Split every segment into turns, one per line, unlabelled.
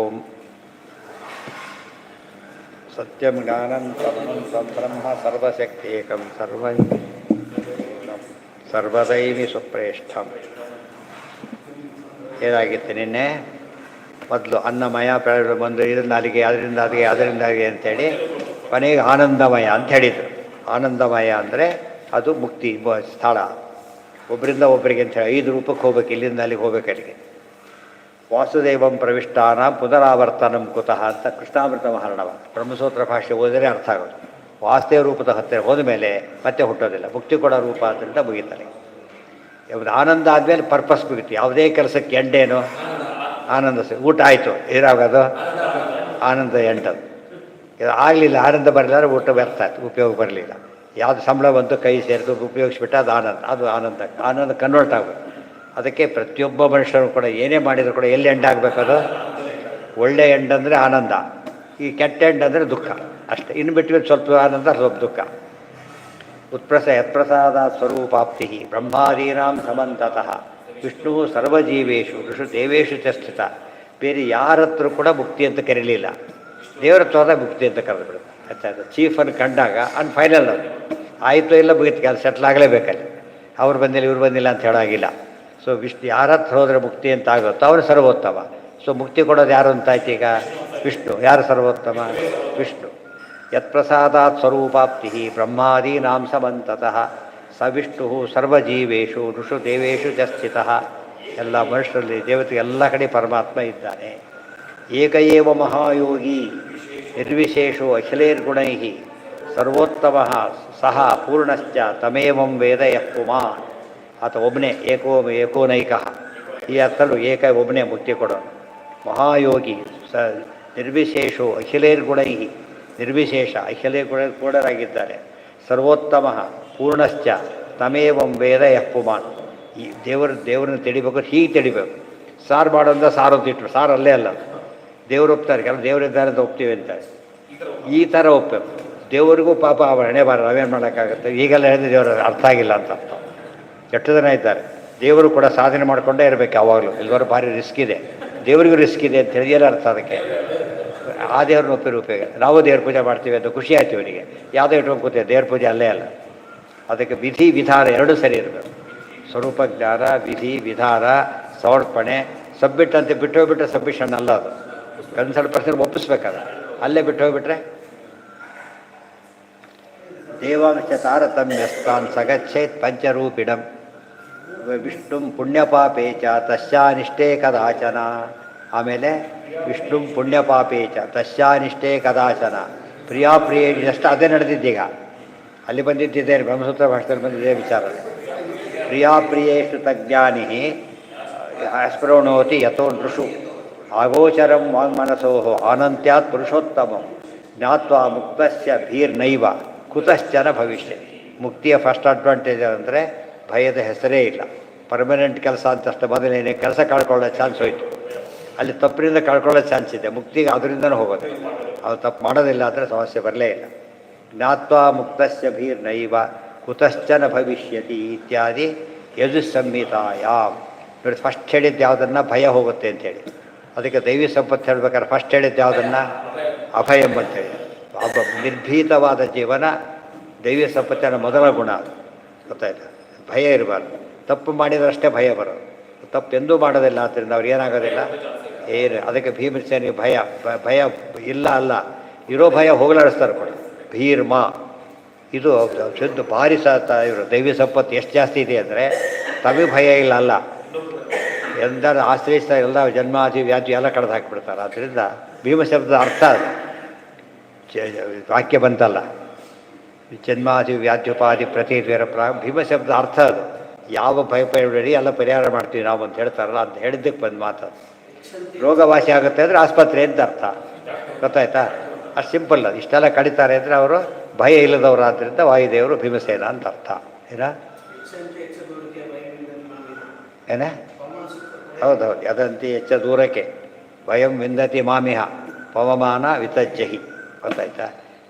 ಓಂ ಸತ್ಯಂ ಜ್ಞಾನಂ ಪರಮಂ ಬ್ರಹ್ಮ ಸರ್ವಶಕ್ತೇಕಂ ಸರ್ವದೈವಿ ಸುಪ್ರೇಷ್ಠಂ. ಏನಾಗಿತ್ತು ನಿನ್ನೆ? ಮೊದಲು ಅನ್ನಮಯ ಬಂದು ಇದರಿಂದ ಅಲ್ಲಿಗೆ, ಅದರಿಂದ ಅಲ್ಲಿಗೆ, ಅದರಿಂದ ಅಲ್ಲಿಗೆ ಅಂಥೇಳಿ ಕೊನೆಗೆ ಆನಂದಮಯ ಅಂತ ಹೇಳಿದರು. ಆನಂದಮಯ ಅಂದರೆ ಅದು ಮುಕ್ತಿ ಸ್ಥಳ. ಒಬ್ಬರಿಂದ ಒಬ್ಬರಿಗೆ ಅಂತ ಹೇಳಿ 5 ರೂಪಕ್ಕೆ ಹೋಗ್ಬೇಕು, ಇಲ್ಲಿಂದ ಅಲ್ಲಿಗೆ ಹೋಗ್ಬೇಕು. ಅಲ್ಲಿಗೆ ವಾಸುದೇವಂ ಪ್ರವಿಷ್ಟಾನ ಪುನರಾವರ್ತನಂ ಕುತಃ ಅಂತ ಕೃಷ್ಣಾಮೃತ ಮಹಾರ್ಣವ ಬ್ರಹ್ಮಸೂತ್ರ ಭಾಷೆ ಓದಿದರೆ ಅರ್ಥ ಆಗೋದು. ವಾಸುದೇವ ರೂಪದ ಹತ್ತಿರ ಹೋದ ಮೇಲೆ ಮತ್ತೆ ಹುಟ್ಟೋದಿಲ್ಲ, ಮುಕ್ತಿ ಕೊಡೋ ರೂಪ ಆದ್ದರಿಂದ ಮುಗಿತಾರೆ. ಯಾವುದು ಆನಂದ ಆದಮೇಲೆ ಪರ್ಪಸ್ ಮುಗಿತು. ಯಾವುದೇ ಕೆಲಸಕ್ಕೆ ಎಂಡೇನು? ಆನಂದ. ಊಟ ಆಯಿತು, ಏನಾಗೋದು? ಆನಂದ ಎಂಟದು. ಇದು ಆಗಲಿಲ್ಲ, ಆನಂದ ಬರಲಿಲ್ಲ, ಊಟ ವ್ಯರ್ಥ ಆಯ್ತು, ಉಪಯೋಗ ಬರಲಿಲ್ಲ. ಯಾವುದು ಸಂಬಳ ಬಂತು, ಕೈ ಸೇರಿದು ಉಪಯೋಗಿಸ್ಬಿಟ್ಟು ಅದು ಆನಂದ. ಅದು ಆನಂದ ಕನ್ವರ್ಟ್ ಆಗಬೇಕು. ಅದಕ್ಕೆ ಪ್ರತಿಯೊಬ್ಬ ಮನುಷ್ಯರು ಕೂಡ ಏನೇ ಮಾಡಿದರೂ ಕೂಡ ಎಲ್ಲಿ ಎಂಡ್ ಆಗಬೇಕದು? ಒಳ್ಳೆ ಎಂಡ್ ಅಂದರೆ ಆನಂದ, ಈ ಕೆಟ್ಟ ಎಂಡ್ ಅಂದರೆ ದುಃಖ ಅಷ್ಟೇ. ಇನ್ನು ಬಿಟ್ಟು ಸ್ವಲ್ಪ ಆನಂದ, ಸ್ವಲ್ಪ ದುಃಖ. ಯತ್ಪ್ರಸಾದ ಸ್ವರೂಪಾಪ್ತಿ ಬ್ರಹ್ಮಾದೀನಾಂ ಸಮಂತತಃ ವಿಷ್ಣು ಸರ್ವಜೀವೇಶು ಋಷು ದೇವೇಶು ಚ ಸ್ಥಿತ. ಬೇರೆ ಯಾರ ಹತ್ರ ಕೂಡ ಮುಕ್ತಿ ಅಂತ ಕರೀಲಿಲ್ಲ, ದೇವರ ಹತ್ರ ಮುಕ್ತಿ ಅಂತ ಕರೆದು ಬಿಡುತ್ತೆ. ಆಯ್ತಾಯ್ತು. ಚೀಫನ್ನು ಕಂಡಾಗ ಫೈನಲ್ ಅದು ಆಯಿತು, ಇಲ್ಲ ಮುಗಿತು, ಕೆಲಸ ಸೆಟ್ಲ್ ಆಗಲೇಬೇಕಲ್ಲಿ. ಅವ್ರು ಬಂದಿಲ್ಲ ಇವ್ರು ಬಂದಿಲ್ಲ ಅಂತ ಹೇಳೋಗಿಲ್ಲ. ಸೊ ವಿಷ್ಣು ಯಾರ ಹತ್ರ ಹೋದರೆ ಮುಕ್ತಿ ಅಂತ ಆಗುತ್ತೋ ಅವನು ಸರ್ವೋತ್ತಮ. ಸೊ ಮುಕ್ತಿ ಕೊಡೋದು ಯಾರು ಅಂತಾಯ್ತು ಈಗ? ವಿಷ್ಣು. ಯಾರು ಸರ್ವೋತ್ತಮ? ವಿಷ್ಣು. ಯತ್ಪ್ರಸಾದಾತ್ ಸ್ವರೂಪಾಪ್ತಿ ಬ್ರಹ್ಮಾದೀನಾಂ ಸಮಂತತಃ ಸ ವಿಷ್ಣು ಸರ್ವಜೀವೇಶು ಋಷು ದೇವೇಶು ಚ ಸ್ಥಿತಃ. ಎಲ್ಲ ಮನುಷ್ಯರಲ್ಲಿ, ದೇವತೆಗೆ ಎಲ್ಲ ಕಡೆ ಪರಮಾತ್ಮ ಇದ್ದಾನೆ. ಏಕ ಏವ ಮಹಾಯೋಗಿ ನಿರ್ವಿಶೇಷೋ ಅಖಿಲೇರ್ಗುಣೈ ಸರ್ವೋತ್ತಮ ಸಹ ಪೂರ್ಣಶ್ಚ ತಮೇವಂ ವೇದ ಯಃ ಪುಮಾನ್. ಆತ ಒಬ್ಬನೇ, ಏಕೋನೈಕ. ಈ ಅರ್ಥಲು ಏಕ ಒಬ್ಬನೇ ಮುಕ್ತಿ ಕೊಡೋನು. ಮಹಾಯೋಗಿ ನಿರ್ವಿಶೇಷೋ ಅಖಿಲೇರ್ಗುಣೈ, ನಿರ್ವಿಶೇಷ ಅಖಿಲೇರ್ಗುಣರಾಗಿದ್ದಾರೆ. ಸರ್ವೋತ್ತಮ ಪೂರ್ಣಶ್ಚ ತಮೇವಂ ವೇದ ಯಃ ಪುಮಾನ್. ಈ ದೇವರನ್ನ ತಿಳಿಬೇಕು, ಹೀಗೆ ತಿಳಿಬೇಕು. ಸಾರು ಮಾಡೋದ ಸಾರು ತಿಟ್ಟರು, ಸಾರು ಅಲ್ಲೇ ಅಲ್ಲ. ದೇವರು ಒಪ್ತಾರೆ, ಕೆಲವು ದೇವರಿದ್ದಾರೆ ಅಂತ ಒಪ್ತೀವಿ ಅಂತಾರೆ. ಈ ಥರ ಒಪ್ಪಬೇಕು. ದೇವರಿಗೂ ಪಾಪ ಅವರ ಹಣೆ ಬಾರ, ನಾವೇನು ಮಾಡೋಕ್ಕಾಗುತ್ತೆ? ಈಗೆಲ್ಲ ಹೇಳಿದ್ರೆ ದೇವರು ಅರ್ಥ ಆಗಿಲ್ಲ ಅಂತ ಅರ್ಥ. ಎಷ್ಟು ಜನ ಇದ್ದಾರೆ. ದೇವರು ಕೂಡ ಸಾಧನೆ ಮಾಡಿಕೊಂಡೇ ಇರಬೇಕು ಯಾವಾಗಲೂ. ಎಲ್ಲರೂ ಭಾರಿ ರಿಸ್ಕ್ ಇದೆ, ದೇವರಿಗೂ ರಿಸ್ಕ್ ಇದೆ ಅಂತ ಹೇಳಿ ಏನು ಅರ್ಥ ಅದಕ್ಕೆ? ಆ ದೇವ್ರನ್ನ ಒಪ್ಪಿರೋ ಉಪಯೋಗ. ನಾವು ದೇವ್ರ ಪೂಜೆ ಮಾಡ್ತೀವಿ ಅಂತ ಖುಷಿ ಆಯ್ತು ಇವರಿಗೆ. ಯಾವುದೋ ಇಟ್ಕೊಂಡು ಕೂತೀವಿ, ದೇವ್ರ ಪೂಜೆ ಅಲ್ಲೇ ಅಲ್ಲ. ಅದಕ್ಕೆ ವಿಧಿ ವಿಧಾನ ಎರಡೂ ಸರಿ ಇರಬೇಕು. ಸ್ವರೂಪ ಜ್ಞಾನ, ವಿಧಿ ವಿಧಾನ, ಸಮರ್ಪಣೆ. ಸಬ್ಮಿಟ್ ಅಂತ ಬಿಟ್ಟು ಹೋಗ್ಬಿಟ್ರೆ ಸಬ್ಮಿಷನ್ ಅಲ್ಲ ಅದು. ಕನ್ಸಲ್ಟ್ ಒಪ್ಪಿಸ್ಬೇಕಲ್ಲ, ಅಲ್ಲೇ ಬಿಟ್ಟು ಹೋಗ್ಬಿಟ್ರೆ ದೇವಾಂಶ ತಾರತಮ್ಯಸ್ತಾನ್ ಸಗಚ್ಚೇತ್ ಪಂಚರೂಪಿಣಂ ವಿಷ್ಣುಂ ಪುಣ್ಯಪಾಪೇಚ ತಸ್ಯಾನಿಷ್ಠೇ ಕದಾಚನ. ಆಮೇಲೆ ವಿಷ್ಣುಂ ಪುಣ್ಯಪಾಪೇಚ ತಸ್ಯಾನಿಷ್ಠೇ ಕದಾಚನ. ಪ್ರಿಯಾಪ್ರಿಯಷ್ಟು ಅದೇ ನಡೆದಿದ್ದೀಗ. ಅಲ್ಲಿ ಬಂದಿದ್ದೇನೆ ಬ್ರಹ್ಮಸೂತ್ರ ಭಾಷೆಯಲ್ಲಿ ಬಂದಿದ್ದೇ ವಿಚಾರ. ಪ್ರಿಯಾಪ್ರಿಯೇಷು ತಜ್ಞಾನಿ ಸ್ಪೃಣೋತಿ ಯಥೋ ನೃಷು ಆಗೋಚರಂ ವಾಂಗ್ಮನಸೋ ಅನಂತ್ಯಾತ್ ಪುರುಷೋತ್ತಮಂ ಜ್ಞಾತ್ವಾ ಮುಕ್ತಸ್ಯ ಭೀರ್ನೈವ ಕುತಶ್ಚನ ಭವಿಷ್ಯ. ಮುಕ್ತಿಯ ಫಸ್ಟ್ ಅಡ್ವಾಂಟೇಜ್ ಅಂದರೆ ಭಯದ ಹೆಸರೇ ಇಲ್ಲ. ಪರ್ಮನೆಂಟ್ ಕೆಲಸ ಅಂತಷ್ಟು ಮೊದಲೇನೇ ಕೆಲಸ ಕಳ್ಕೊಳ್ಳೋ ಚಾನ್ಸ್ ಹೋಯಿತು. ಅಲ್ಲಿ ತಪ್ಪಿನಿಂದ ಕಳ್ಕೊಳ್ಳೋ ಚಾನ್ಸ್ ಇದೆ. ಮುಕ್ತಿಗೆ ಅದರಿಂದನೂ ಹೋಗೋದು. ಅದು ತಪ್ಪು ಮಾಡೋದಿಲ್ಲ ಅಂದರೆ ಸಮಸ್ಯೆ ಬರಲೇ ಇಲ್ಲ. ಜ್ಞಾತ್ವಾ ಮುಕ್ತಸ್ಯ ಭೀರ್ನೈವ ಕುತಶ್ಚನ ಭವಿಷ್ಯತಿ ಇತ್ಯಾದಿ ಯಜುಸ್ಸಂಹಿತಾಯಾಮ್. ನೋಡಿ, ಫಸ್ಟ್ ಹೇಳಿದ್ದು ಯಾವುದನ್ನು? ಭಯ ಹೋಗುತ್ತೆ ಅಂಥೇಳಿ. ಅದಕ್ಕೆ ದೈವಿ ಸಂಪತ್ತು ಹೇಳ್ಬೇಕಾದ್ರೆ ಫಸ್ಟ್ ಹೇಳಿದ್ದು ಯಾವುದನ್ನು? ಅಭಯ ಅಂತೇಳಿ. ಒಬ್ಬ ನಿರ್ಭೀತವಾದ ಜೀವನ ದೈವಿ ಸಂಪತ್ತಿನ ಮೊದಲ ಗುಣ. ಅದು ಗೊತ್ತಾಯ್ತು. ಭಯ ಇರಬಾರ್ದು. ತಪ್ಪು ಮಾಡಿದ್ರಷ್ಟೇ ಭಯ ಬರೋದು. ತಪ್ಪು ಎಂದೂ ಮಾಡೋದಿಲ್ಲ. ಆದ್ದರಿಂದ ಅವ್ರು ಏನಾಗೋದಿಲ್ಲ ಏನು. ಅದಕ್ಕೆ ಭೀಮಸೇನಿಗೆ ಭಯ ಇಲ್ಲ ಅಲ್ಲ, ಇರೋ ಭಯ ಹೋಗಲಾಡಿಸ್ತಾರೆ ಕೂಡ. ಭೀರ್ಮ ಇದು ಶುದ್ಧ ಭಾರಿ ಇವರು ದೈವಿ ಸಂಪತ್ತು ಎಷ್ಟು ಜಾಸ್ತಿ ಇದೆ ಅಂದರೆ ತಮಗೆ ಭಯ ಇಲ್ಲ ಅಲ್ಲ, ಎಲ್ಲರ ಆಶ್ರಯಿಸ್ತಾ ಎಲ್ಲ ಜನ್ಮಾದಿ ವ್ಯಾಧಿ ಎಲ್ಲ ಕಳೆದು ಹಾಕಿಬಿಡ್ತಾರೆ. ಆದ್ದರಿಂದ ಭೀಮಶಬ್ದದ ಅರ್ಥ ಅದು. ವಾಕ್ಯ ಬಂತಲ್ಲ, ಜನ್ಮಾದಿ ವ್ಯಾಧ್ಯುಪಾದಿ ಪ್ರತಿದ್ವೇರ ಭೀಮಶಬ್ದ ಅರ್ಥ ಅದು. ಯಾವ ಭಯಪಡಿ ಎಲ್ಲ ಪರಿಹಾರ ಮಾಡ್ತೀವಿ ನಾವು ಅಂತ ಹೇಳ್ತಾರಲ್ಲ, ಅಂತ ಹೇಳಿದ್ದಕ್ಕೆ ಬಂದು ಮಾತು. ರೋಗವಾಸಿ ಆಗುತ್ತೆ ಅಂದರೆ ಆಸ್ಪತ್ರೆ ಅಂತ ಅರ್ಥ. ಗೊತ್ತಾಯ್ತಾ? ಅಷ್ಟು ಸಿಂಪಲ್ ಅದು. ಇಷ್ಟೆಲ್ಲ ಕಡಿತಾರೆ ಅಂದರೆ ಅವರು ಭಯ ಇಲ್ಲದವರು. ಆದ್ದರಿಂದ ವಾಯುದೇವರು ಭೀಮಸೇನ ಅಂತ ಅರ್ಥ. ಏನ ಹೌದೌದು. ಯದಂತಿ ಹೆಚ್ಚ ದೂರಕ್ಕೆ ಭಯಂ ವಿಂದತಿ ಮಾಮಿಹ ಪವಮಾನ ವಿತಜ್ಜಹಿ. ಗೊತ್ತಾಯ್ತಾ?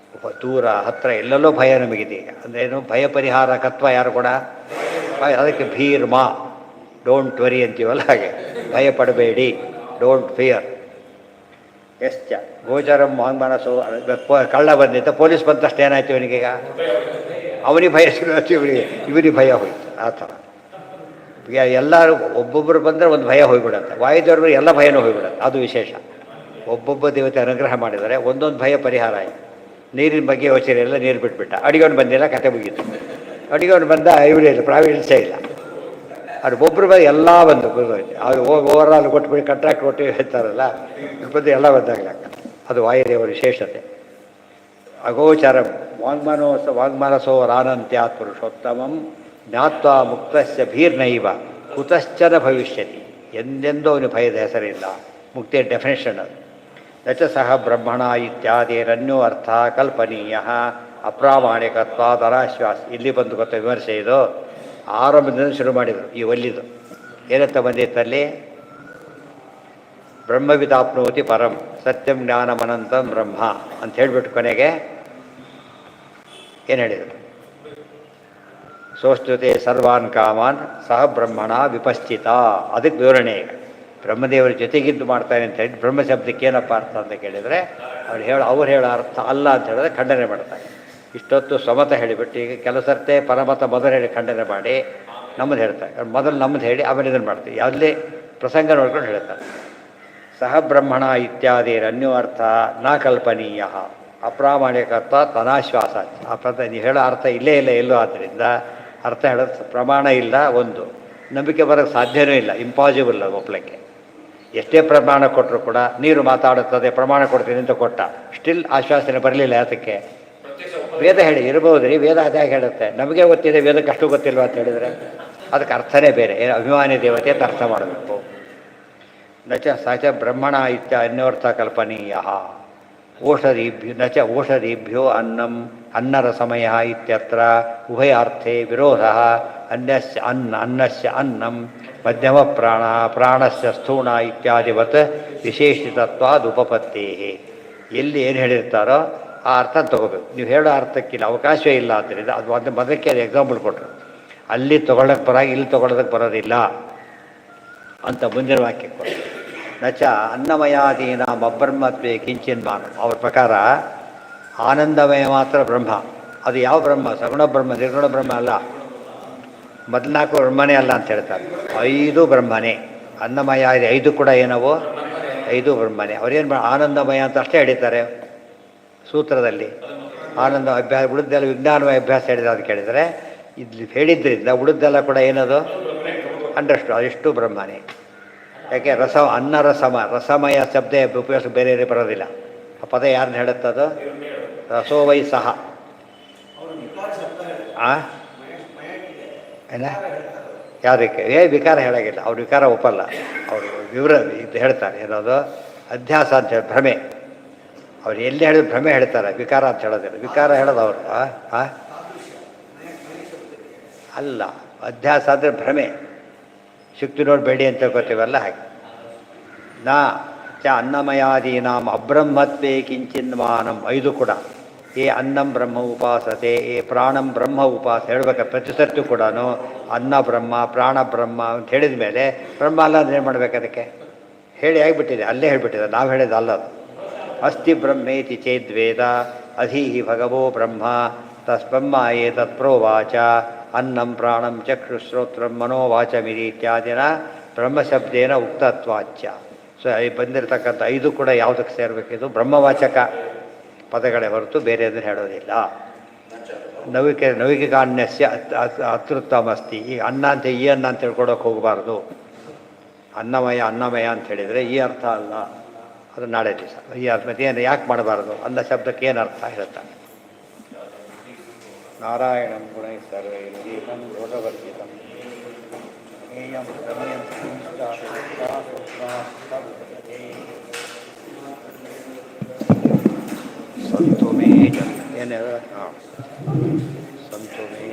ದೂರ ಹತ್ತಿರ ಎಲ್ಲೆಲ್ಲೋ ಭಯ ನಮಗಿದೀಗ. ಅಂದ್ರೇನು? ಭಯ ಪರಿಹಾರಕತ್ವ ಯಾರು ಕೂಡ. ಅದಕ್ಕೆ ಭೀರ್ಮ, ಡೋಂಟ್ ವರಿ ಅಂತೀವಲ್ಲ ಹಾಗೆ. ಭಯ ಪಡಬೇಡಿ, ಡೋಂಟ್ ಫಿಯರ್. ಎಶ್ಚ ಗೋಚರಂ ವಾಂಗ್ಮನಸೋ ಕಳ್ಳ ಬಂದಿದ್ದ ಪೊಲೀಸ್ ಬಂದ ತಕ್ಷಣ ಏನಾಯ್ತು ಇವನಿಗೀಗ ಅವನಿಗೆ ಭಯ ಶುರುವಾಯ್ತು, ಇವನಿಗೆ ಭಯ ಹೋಯ್ತು. ಆ ಥರ ಎಲ್ಲರೂ ಒಬ್ಬೊಬ್ಬರು ಬಂದರೆ ಒಂದು ಭಯ ಹೋಗ್ಬಿಡತ್ತೆ. ವಾಯುದೇವರು ಎಲ್ಲ ಭಯನೂ ಹೋಗ್ಬಿಡತ್ತೆ. ಅದು ವಿಶೇಷ. ಒಬ್ಬೊಬ್ಬ ದೇವತೆ ಅನುಗ್ರಹ ಮಾಡಿದರೆ ಒಂದೊಂದು ಭಯ ಪರಿಹಾರ ಆಯಿತು. ನೀರಿನ ಬಗ್ಗೆ ಯೋಚನೆ ಎಲ್ಲ, ನೀರು ಬಿಟ್ಬಿಟ್ಟ. ಅಡಿಗೆವನು ಬಂದಿಲ್ಲ, ಕತೆ ಮುಗೀತು. ಅಡಿಗೆವನು ಬಂದ, ಇವರೇ ಇಲ್ಲ, ಪ್ರಾವಿಡೆನ್ಸೇ ಇಲ್ಲ. ಅದು ಒಬ್ಬರು ಬಂದು ಎಲ್ಲ ಬಂದು ಹೋಯ್ತು. ಅದು ಓವರಾಲ್ ಕೊಟ್ಬಿಟ್ಟು ಕಾಂಟ್ರಾಕ್ಟ್ ಕೊಟ್ಟು ಹೇಳ್ತಾರಲ್ಲ, ಬಂದು ಎಲ್ಲ ಬಂದಾಗಲ. ಅದು ವಾಯುದೇವರ ವಿಶೇಷತೆ. ಅಗೋಚರ ವಾಗ್ಮನಸೋರಾನಂತ್ಯಾತ್ ಪುರುಷೋತ್ತಮಂ ಜ್ಞಾತ್ವಾ ಮುಕ್ತಸ್ಯ ಭೀರ್ನೈವ ಕುತಶ್ಚನ ಭವಿಷ್ಯತಿ. ಎಂದೆಂದೂ ಅವನು ಭಯದ ಹೆಸರಿಲ್ಲ. ಮುಕ್ತಿಯ ಡೆಫಿನೇಷನ್ ಅದು. ನಚ ಸಹ ಬ್ರಹ್ಮಣ ಇತ್ಯಾದಿರನ್ಯೋ ಅರ್ಥ ಕಲ್ಪನೀಯ ಅಪ್ರಾಮಾಣಿಕತ್ವಾದರಾಶ್ವಾಸ. ಇಲ್ಲಿ ಬಂದು ಗೊತ್ತ ವಿಮರ್ಶೆ ಇದು. ಆರಂಭದಿಂದ ಶುರು ಮಾಡಿದರು ಈ ಒಲ್ಲಿದು. ಏನಂತ ಬಂದಿತ್ತಲ್ಲಿ? ಬ್ರಹ್ಮವಿದಾಪ್ನೋತಿ ಪರಂ ಸತ್ಯಂ ಜ್ಞಾನಮನಂತಂ ಬ್ರಹ್ಮ ಅಂತ ಹೇಳಿಬಿಟ್ಟು ಕೊನೆಗೆ ಏನು ಹೇಳಿದರು? ಸೋಸ್ತುತೆ ಸರ್ವಾನ್ ಕಾಮಾನ್ ಸಹ ಬ್ರಹ್ಮಣ ವಿಪಶ್ಚಿತ. ಅದಕ್ಕೆ ವಿವರಣೆ. ಈಗ ಬ್ರಹ್ಮದೇವರ ಜೊತೆಗಿದ್ದು ಮಾಡ್ತಾನೆ ಅಂತ ಹೇಳಿ ಬ್ರಹ್ಮ ಶಬ್ದಕ್ಕೆ ಏನಪ್ಪ ಅರ್ಥ ಅಂತ ಕೇಳಿದರೆ ಅವ್ರು ಹೇಳೋ ಅರ್ಥ ಅಲ್ಲ ಅಂತ ಹೇಳಿದ್ರೆ ಖಂಡನೆ ಮಾಡ್ತಾರೆ. ಇಷ್ಟೊತ್ತು ಸ್ವಮತ ಹೇಳಿಬಿಟ್ಟು ಈಗ ಕೆಲಸರ್ತೆ ಪರಮತ ಮೊದಲು ಹೇಳಿ ಖಂಡನೆ ಮಾಡಿ ನಮ್ಮದು ಹೇಳ್ತಾರೆ. ಮೊದಲು ನಮ್ಮದು ಹೇಳಿ ಆಮೇಲೆ ಇದನ್ನು ಮಾಡ್ತೀವಿ. ಅಲ್ಲಿ ಪ್ರಸಂಗ ನೋಡ್ಕೊಂಡು ಹೇಳ್ತಾರೆ. ಸಹ ಬ್ರಹ್ಮಣ ಇತ್ಯಾದಿರನ್ಯೋ ಅರ್ಥ ನ ಕಲ್ಪನೀಯ ಅಪ್ರಾಮಾಣಿಕತ್ವ ತನಾಶ್ವಾಸ. ಆ ನೀವು ಹೇಳೋ ಅರ್ಥ ಇಲ್ಲೇ ಇಲ್ಲ ಎಲ್ಲೋ. ಆದ್ದರಿಂದ ಅರ್ಥ ಹೇಳೋದು ಪ್ರಮಾಣ ಇಲ್ಲ. ಒಂದು ನಂಬಿಕೆ ಬರೋಕ್ಕೆ ಸಾಧ್ಯವೂ ಇಲ್ಲ. ಇಂಪಾಸಿಬಲ್ ಅದು ಒಪ್ಪಲಿಕ್ಕೆ. ಎಷ್ಟೇ ಪ್ರಮಾಣ ಕೊಟ್ಟರು ಕೂಡ ನೀರು ಮಾತಾಡುತ್ತದೆ, ಪ್ರಮಾಣ ಕೊಡ್ತೀನಿ ಅಂತ ಕೊಟ್ಟ, ಸ್ಟಿಲ್ ಆಶ್ವಾಸನೆ ಬರಲಿಲ್ಲ. ಯಾತಕ್ಕೆ? ವೇದ ಹೇಳಿ ಇರ್ಬೋದು ರೀ, ವೇದ ಅದೇ ಹೇಳುತ್ತೆ. ನಮಗೆ ಗೊತ್ತಿದೆ, ವೇದಕ್ಕೆ ಅಷ್ಟು ಗೊತ್ತಿಲ್ವ ಅಂತ ಹೇಳಿದರೆ ಅದಕ್ಕೆ ಅರ್ಥನೇ ಬೇರೆ. ಏನು ಅಭಿಮಾನಿ ದೇವತೆ ಅಂತ ಅರ್ಥ ಮಾಡಬೇಕು. ನಚ ಸಚ ಬ್ರಹ್ಮಣ ಇತ್ಯ ಅನ್ಯೋರ್ಥ ಕಲ್ಪನೀಯ ಓಷಧೀಭ್ಯೋ ನಚ ಓಷಧೀಭ್ಯೋ ಅನ್ನರ ಸಮಯ ಇತ್ಯತ್ರ ಉಭಯಾರ್ಥೇ ವಿರೋಧ. ಅನ್ನಸ್ಯ ಅನ್ನಂ ಮಧ್ಯಮ ಪ್ರಾಣಸ್ಯ ಸ್ಥೂಣ ಇತ್ಯಾದಿವತ್ ವಿಶೇಷಿತತ್ವಾದ್ ಉಪಪತ್ತೇ. ಎಲ್ಲಿ ಏನು ಹೇಳಿರ್ತಾರೋ ಆ ಅರ್ಥ ತಗೋಬೇಕು. ನೀವು ಹೇಳೋ ಅರ್ಥಕ್ಕಿಲ್ಲ, ಅವಕಾಶವೇ ಇಲ್ಲ. ಆದ್ದರಿಂದ ಅದು ಮೊದಲಕ್ಕೆ ಅದು ಎಕ್ಸಾಂಪಲ್ ಕೊಟ್ಟರು. ಅಲ್ಲಿ ತೊಗೊಳ್ಳೋಕ್ಕೆ ಬರಾಗಿ ಇಲ್ಲಿ ತೊಗೊಳ್ಳೋದಕ್ಕೆ ಬರೋದಿಲ್ಲ ಅಂತ ಮುಂದಿನ ವಾಕ್ಯ ಕೊಟ್ಟರು. ನಚ ಅನ್ನಮಯಾದೀನ ಅಬ್ರಹ್ಮತ್ವೇ ಕಿಂಚಿನ್ಮಾನ. ಅವ್ರ ಪ್ರಕಾರ ಆನಂದಮಯ ಮಾತ್ರ ಬ್ರಹ್ಮ. ಅದು ಯಾವ ಬ್ರಹ್ಮ? ಸಗುಣ ಬ್ರಹ್ಮ, ನಿರ್ಗುಣ ಬ್ರಹ್ಮ ಅಲ್ಲ. ಮೊದಲ್ನಾಲ್ಕು ಬ್ರಹ್ಮನೇ ಅಲ್ಲ ಅಂತ ಹೇಳ್ತಾರೆ. 5 ಬ್ರಹ್ಮನೇ. ಅನ್ನಮಯ 5 ಕೂಡ ಏನವು? 5 ಬ್ರಹ್ಮನೇ. ಅವ್ರೇನು ಆನಂದಮಯ ಅಂತ ಅಷ್ಟೇ ಹೇಳಿದ್ದಾರೆ ಸೂತ್ರದಲ್ಲಿ. ಆನಂದ ಅಭ್ಯಾಸ, ಉಳಿದೆಲ್ಲ ವಿಜ್ಞಾನಮಯ ಅಭ್ಯಾಸ ಹೇಳಿದ ಅಂತ ಕೇಳಿದರೆ ಇಲ್ಲಿ ಹೇಳಿದ್ರಿಂದ ಉಳಿದೆಲ್ಲ ಕೂಡ ಏನದು? ಅಂಡರ್ಸ್ಟು ಅದೆಷ್ಟು ಬ್ರಹ್ಮನೇ. ಯಾಕೆ? ರಸಮಯ ಶಬ್ದ ಉಪಯೋಗ ಬೇರೆ ಬರೋದಿಲ್ಲ. ಆ ಪದ ಯಾರನ್ನ ಹೇಳುತ್ತದು? ರಸೋವೈ ಸಹ. ಏನ ಯಾವುದಕ್ಕೆ? ವಿಕಾರ ಹೇಳೋಂಗಿಲ್ಲ. ಅವ್ರು ವಿಕಾರ ಒಪ್ಪಲ್ಲ. ಅವರು ಇದು ಹೇಳ್ತಾರೆ. ಏನದು? ಅಧ್ಯಾಸ ಅಂತ ಹೇಳಿ ಭ್ರಮೆ. ಅವ್ರು ಎಲ್ಲಿ ಹೇಳಿದ್ರು ಭ್ರಮೆ ಹೇಳ್ತಾರೆ, ವಿಕಾರ ಅಂತ ಹೇಳೋದಿಲ್ಲ. ವಿಕಾರ ಹೇಳೋದು ಅವರು ಅಲ್ಲ. ಅಧ್ಯಾಸ ಅಂದರೆ ಭ್ರಮೆ. ಶಕ್ತಿ ನೋಡಬೇಡಿ ಅಂತ ಗೊತ್ತೀವಲ್ಲ, ಹಾಗೆ. ನಾ ಚ ಅನ್ನಮಯಾದೀನಾಂ ಅಬ್ರಹ್ಮತ್ವೇ ಕಿಂಚಿನ್ಮಾನಂ. 5 ಕೂಡ. ಏ ಅನ್ನಂ ಬ್ರಹ್ಮ ಉಪಾಸತೆ, ಏ ಪ್ರಾಣಂ ಬ್ರಹ್ಮ ಉಪಾಸ ಹೇಳ್ಬೇಕಾದ್ರೆ ಪ್ರತಿ ಸರ್ತಿ ಕೂಡ ಅನ್ನ ಬ್ರಹ್ಮ ಪ್ರಾಣ ಬ್ರಹ್ಮ ಅಂತ ಹೇಳಿದ ಮೇಲೆ ಬ್ರಹ್ಮ ಅಲ್ಲ ಅಂದ್ರೆ ಏನು ಮಾಡ್ಬೇಕು? ಅದಕ್ಕೆ ಹೇಳಿ ಆಗಿಬಿಟ್ಟಿದೆ, ಅಲ್ಲೇ ಹೇಳಿಬಿಟ್ಟಿದೆ. ನಾವು ಹೇಳಿದ ಅಲ್ಲದು. ಅಸ್ತಿ ಬ್ರಹ್ಮೇತಿ ಚೇದ್ವೇದ ಅಧೀಹಿ ಭಗವೋ ಬ್ರಹ್ಮ ತಸ್ಬ್ರಹ್ಮ ಏತತ್ ಪ್ರೋವಾಚ ಅನ್ನಂ ಪ್ರಾಣಂ ಚಕ್ಷುಶ್ರೋತ್ರಂ ಮನೋವಾಚಮಿರಿ ಇತ್ಯಾದಿನ ಬ್ರಹ್ಮಶಬ್ದೇನ ಉಕ್ತತ್ವಾಚ್ಯ. ಸೊ ಬಂದಿರತಕ್ಕಂಥ 5 ಕೂಡ ಯಾವುದಕ್ಕೆ ಸೇರಬೇಕಿದು? ಬ್ರಹ್ಮವಾಚಕ ಪದಗಳೇ ಹೊರತು ಬೇರೆ ಅದನ್ನು ಹೇಳೋದಿಲ್ಲ. ನವಿಕಾನ್ಯಸ್ಯ ಅತ್ಯುತ್ತಮಸ್ತಿ. ಈಗ ಅನ್ನ ಅಂತ ಈ ಅನ್ನ ಅಂತ ಹೇಳ್ಕೊಡೋಕೆ ಹೋಗಬಾರ್ದು. ಅನ್ನಮಯ ಅಂತ ಹೇಳಿದರೆ ಈ ಅರ್ಥ ಅಲ್ಲ. ಅದು ನಾಳೆ ದಿವಸ ಈ ಅರ್ಥ. ಏನು ಯಾಕೆ ಮಾಡಬಾರ್ದು? ಅನ್ನ ಶಬ್ದಕ್ಕೆ ಏನು ಅರ್ಥ ಇರುತ್ತೆ? ನಾರಾಯಣಂ ಗುಣೈ ಸರ್ವೈರ್ಗೀತಂ ದೋಷವರ್ಜಿತಂ ಜ್ಞೇಯಂ ರಮ್ಯಂ ಸಂತು ಮೇ. ಏನು ಸಂತು ಮೇ